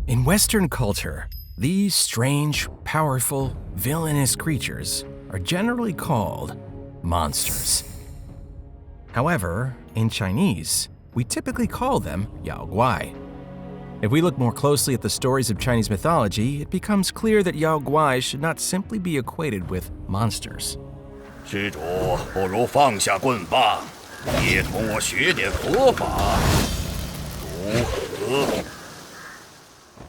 In Western culture, these strange, powerful, villainous creatures are generally called monsters. However, in Chinese, we typically call them Yao Guai. If we look more closely at the stories of Chinese mythology, it becomes clear that Yao Guai should not simply be equated with monsters. 施主不如放下棍棒，也同我学点佛法，如何？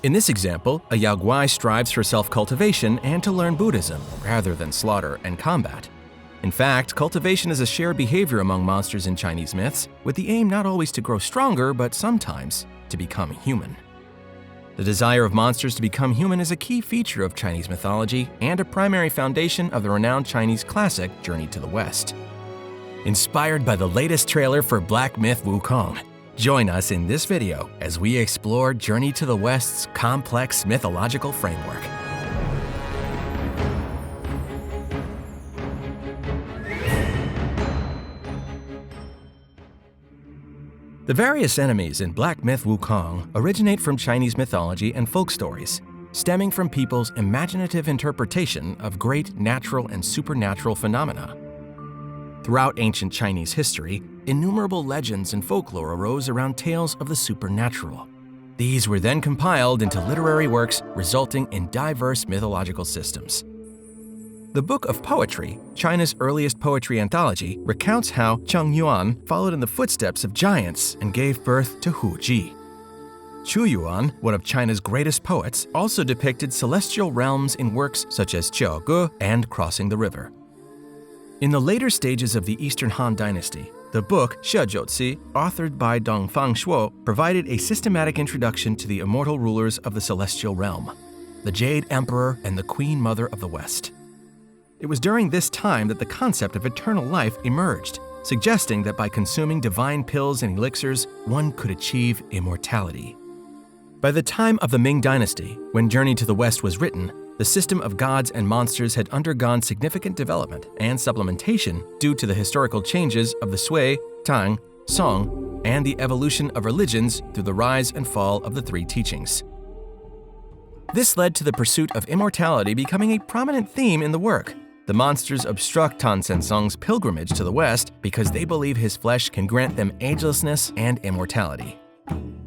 In this example, a Yao Guai strives for self-cultivation and to learn Buddhism, rather than slaughter and combat. In fact, cultivation is a shared behavior among monsters in Chinese myths, with the aim not always to grow stronger, but sometimes to become human. The desire of monsters to become human is a key feature of Chinese mythology and a primary foundation of the renowned Chinese classic Journey to the West. Inspired by the latest trailer for black myth Wukong, join us in this video as we explore Journey to the West's complex mythological framework. The various enemies in black myth Wukong originate from Chinese mythology and folk stories, stemming from people's imaginative interpretation of great natural and supernatural phenomena. Throughout ancient Chinese history, innumerable legends and folklore arose around tales of the supernatural. These were then compiled into literary works, resulting in diverse mythological systems. The Book of Poetry, China's earliest poetry anthology, recounts how Cheng Yuan followed in the footsteps of giants and gave birth to Hu Ji. Chu Yuan, one of China's greatest poets, also depicted celestial realms in works such as Jiao Ge and Crossing the River. In the later stages of the Eastern Han Dynasty, the book She Jiuzi, authored by Dongfang Shuo, provided a systematic introduction to the immortal rulers of the celestial realm, the Jade Emperor and the Queen Mother of the West. It was during this time that the concept of eternal life emerged, suggesting that by consuming divine pills and elixirs, one could achieve immortality. By the time of the Ming Dynasty, when Journey to the West was written, the system of gods and monsters had undergone significant development and supplementation due to the historical changes of the Sui, Tang, Song, and the evolution of religions through the rise and fall of the three teachings. This led to the pursuit of immortality becoming a prominent theme in the work. The monsters obstruct Tan Sensong's pilgrimage to the West because they believe his flesh can grant them agelessness and immortality.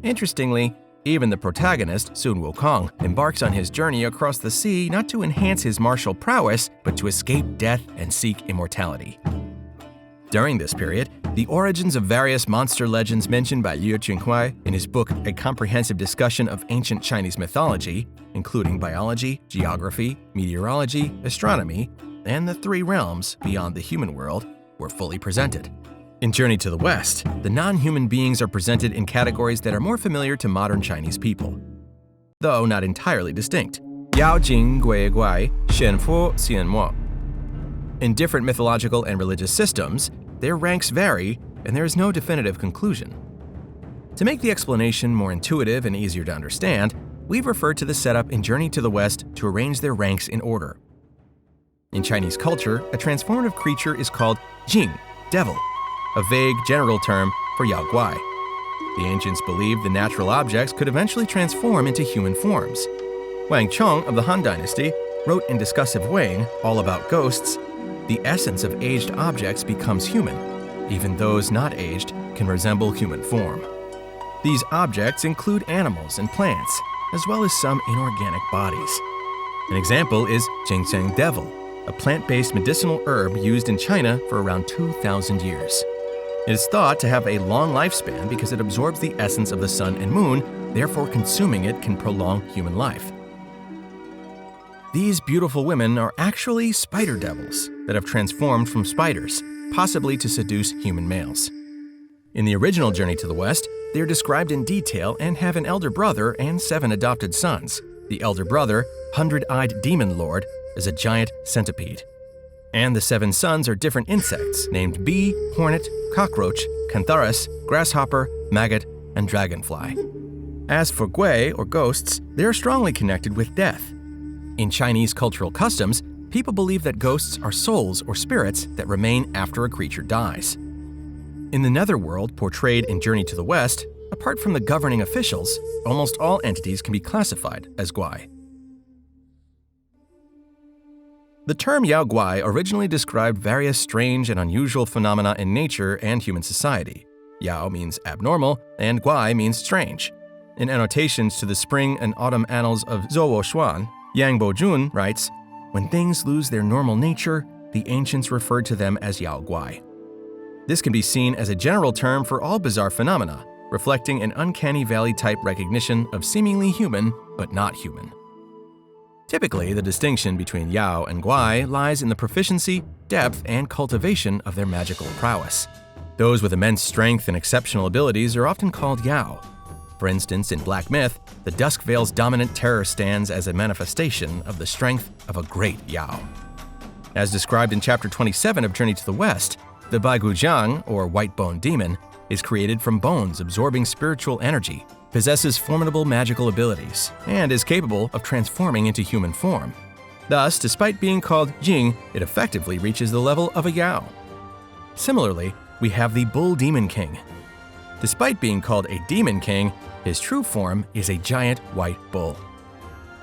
Interestingly, even the protagonist, Sun Wukong, embarks on his journey across the sea not to enhance his martial prowess, but to escape death and seek immortality. During this period, the origins of various monster legends mentioned by Liu Junhui in his book A Comprehensive Discussion of Ancient Chinese Mythology, including biology, geography, meteorology, astronomy, and the three realms beyond the human world, were fully presented. In Journey to the West, the non-human beings are presented in categories that are more familiar to modern Chinese people, though not entirely distinct. Yao Jing Gui Guai, Shen Fu Xian Mo. In different mythological and religious systems, their ranks vary, and there is no definitive conclusion. To make the explanation more intuitive and easier to understand, we've referred to the setup in Journey to the West to arrange their ranks in order. In Chinese culture, a transformative creature is called Jing, devil, a vague general term for Yao Guai. The ancients believed the natural objects could eventually transform into human forms. Wang Chong of the Han Dynasty wrote in Discussive Wang, all about ghosts, the essence of aged objects becomes human. Even those not aged can resemble human form. These objects include animals and plants, as well as some inorganic bodies. An example is ginseng devil, a plant-based medicinal herb used in China for around 2,000 years. It is thought to have a long lifespan because it absorbs the essence of the sun and moon, therefore consuming it can prolong human life. These beautiful women are actually spider devils that have transformed from spiders, possibly to seduce human males. In the original Journey to the West, they are described in detail and have an elder brother and 7 adopted sons. The elder brother, Hundred-Eyed Demon Lord, is a giant centipede. And the 7 sons are different insects named bee, hornet, cockroach, cantharis, grasshopper, maggot, and dragonfly. As for gui, or ghosts, they are strongly connected with death. In Chinese cultural customs, people believe that ghosts are souls or spirits that remain after a creature dies. In the netherworld portrayed in Journey to the West, a apart from the governing officials, almost all entities can be classified as guai. The term Yao Guai originally described various strange and unusual phenomena in nature and human society. Yao means abnormal, and Guai means strange. In annotations to the spring and autumn annals of Zhuo Xuan, Yang Bojun writes, "When things lose their normal nature, the ancients referred to them as Yao Guai." This can be seen as a general term for all bizarre phenomena, reflecting an uncanny valley-type recognition of seemingly human but not human. Typically, the distinction between Yao and Guai lies in the proficiency, depth, and cultivation of their magical prowess. Those with immense strength and exceptional abilities are often called Yao. For instance, in Black myth, the Dusk Veil's dominant terror stands as a manifestation of the strength of a great Yao. As described in Chapter 27 of Journey to the West, the Baigujiang, or white bone demon, is created from bones absorbing spiritual energy, possesses formidable magical abilities, and is capable of transforming into human form. Thus, despite being called Jing, it effectively reaches the level of a Yao. Similarly, we have the Bull Demon King. Despite being called a Demon King, his true form is a giant white bull.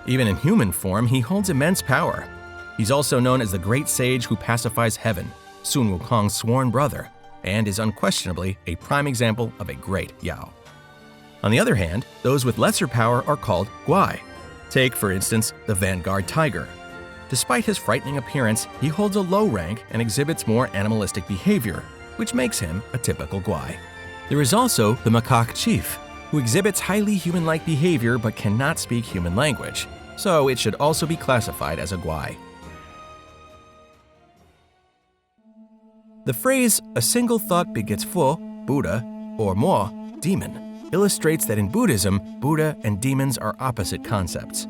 Even in human form, he holds immense power. He's also known as the Great Sage who pacifies heaven, Sun Wukong's sworn brother, and is unquestionably a prime example of a great Yao. On the other hand, those with lesser power are called Guai. Take, for instance, the Vanguard Tiger. Despite his frightening appearance, he holds a low rank and exhibits more animalistic behavior, which makes him a typical Guai. There is also the Macaque Chief, who exhibits highly human-like behavior but cannot speak human language, so it should also be classified as a Guai. The phrase, "a single thought begets Fu, Buddha, or Mo, demon," illustrates that in Buddhism, Buddha and demons are opposite concepts.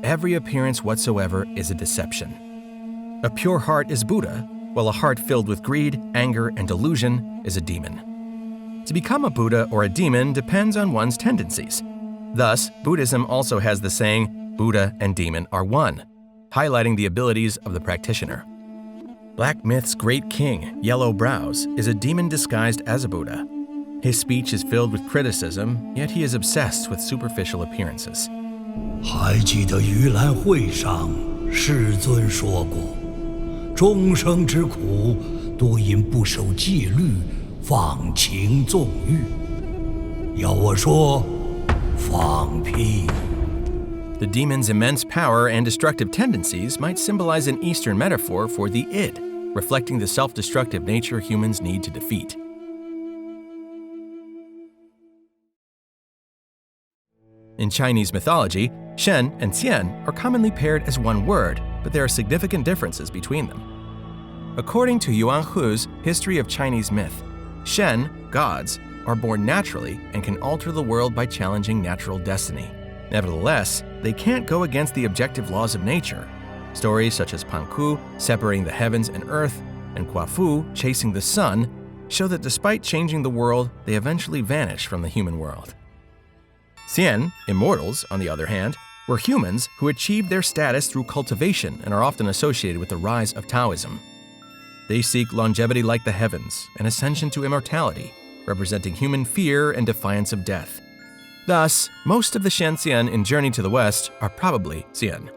Every appearance whatsoever is a deception. A pure heart is Buddha, while a heart filled with greed, anger, and delusion is a demon. To become a Buddha or a demon depends on one's tendencies. Thus, Buddhism also has the saying, "Buddha and demon are one," highlighting the abilities of the practitioner. Black myth's great king, Yellow Brows, is a demon disguised as a Buddha. His speech is filled with criticism, yet he is obsessed with superficial appearances. 还记得盂兰会上，世尊说过，众生之苦，多因不守戒律，放情纵欲。要我说，放屁。 The demon's immense power and destructive tendencies might symbolize an Eastern metaphor for the id, reflecting the self-destructive nature humans need to defeat. In Chinese mythology, Shen and Xian are commonly paired as one word, but there are significant differences between them. According to Yuan Hu's History of Chinese Myth, Shen, gods, are born naturally and can alter the world by challenging natural destiny. Nevertheless, they can't go against the objective laws of nature. Stories such as Panku separating the heavens and earth, and Guafu chasing the sun, show that despite changing the world, they eventually vanish from the human world. Xian, immortals, on the other hand, were humans who achieved their status through cultivation and are often associated with the rise of Taoism. They seek longevity like the heavens and ascension to immortality, representing human fear and defiance of death. Thus, most of the Shen Xian in Journey to the West are probably Xian.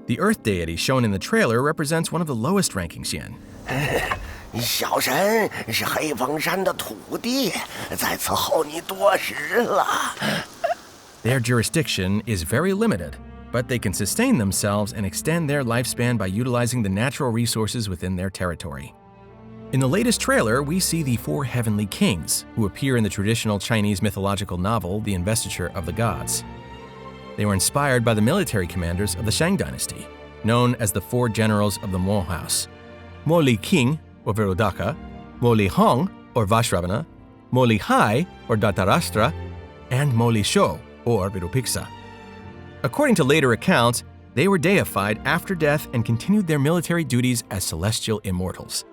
The earth deity shown in the trailer represents one of the lowest-ranking Xian. 小神是黑风山的土地，在此候你多时了。 Their jurisdiction is very limited, but they can sustain themselves and extend their lifespan by utilizing the natural resources within their territory. In the latest trailer, we see the four heavenly kings, who appear in the traditional Chinese mythological novel, The Investiture of the Gods. They were inspired by the military commanders of the Shang dynasty, known as the four generals of the Mo house: Mo Li King, or Virudaka, Mo Li Hong, or Vashravana, Mo Li Hai, or Dhartarashtra, and Mo Li Shou, or Virupixa. According to later accounts, they were deified after death and continued their military duties as celestial immortals.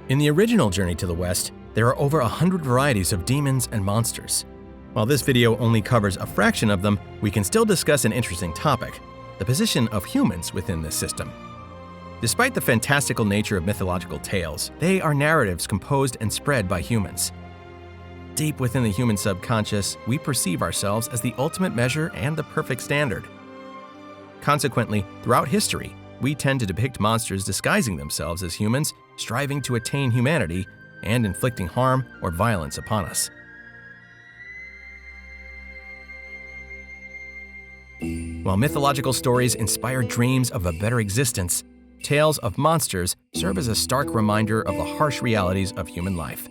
In the original Journey to the West, there are over 100 varieties of demons and monsters. While this video only covers a fraction of them, we can still discuss an interesting topic: the position of humans within this system. Despite the fantastical nature of mythological tales, they are narratives composed and spread by humans. Deep within the human subconscious, we perceive ourselves as the ultimate measure and the perfect standard. Consequently, throughout history, we tend to depict monsters disguising themselves as humans, striving to attain humanity, and inflicting harm or violence upon us. While mythological stories inspire dreams of a better existence, tales of monsters serve as a stark reminder of the harsh realities of human life.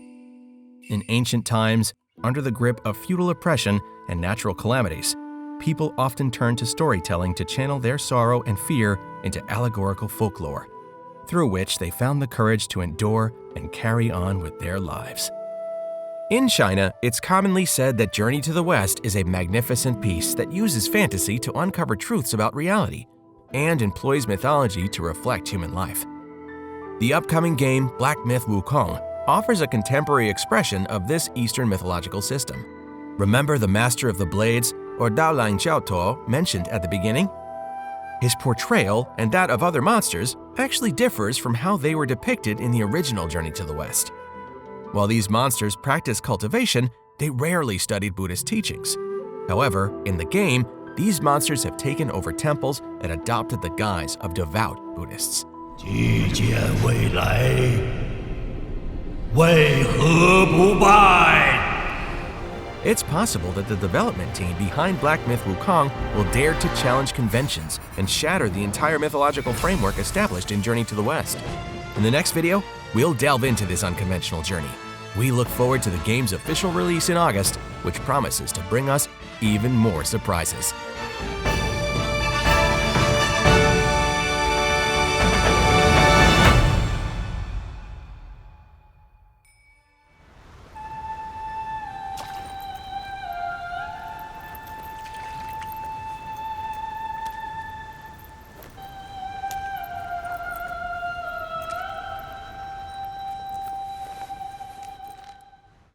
In ancient times, under the grip of feudal oppression and natural calamities, people often turned to storytelling to channel their sorrow and fear into allegorical folklore, through which they found the courage to endure and carry on with their lives. In China, it's commonly said that Journey to the West is a magnificent piece that uses fantasy to uncover truths about reality and employs mythology to reflect human life. The upcoming game, Black Myth Wukong, offers a contemporary expression of this Eastern mythological system. Remember the Master of the Blades, or Dao Lang Jiao To, mentioned at the beginning? His portrayal and that of other monsters actually differs from how they were depicted in the original Journey to the West. While these monsters practiced cultivation, they rarely studied Buddhist teachings. However, in the game, these monsters have taken over temples and adopted the guise of devout Buddhists. 既见未来，为何不败？ It's possible that the development team behind Black Myth Wukong will dare to challenge conventions and shatter the entire mythological framework established in Journey to the West. In the next video, we'll delve into this unconventional journey. We look forward to the game's official release in August, which promises to bring us even more surprises.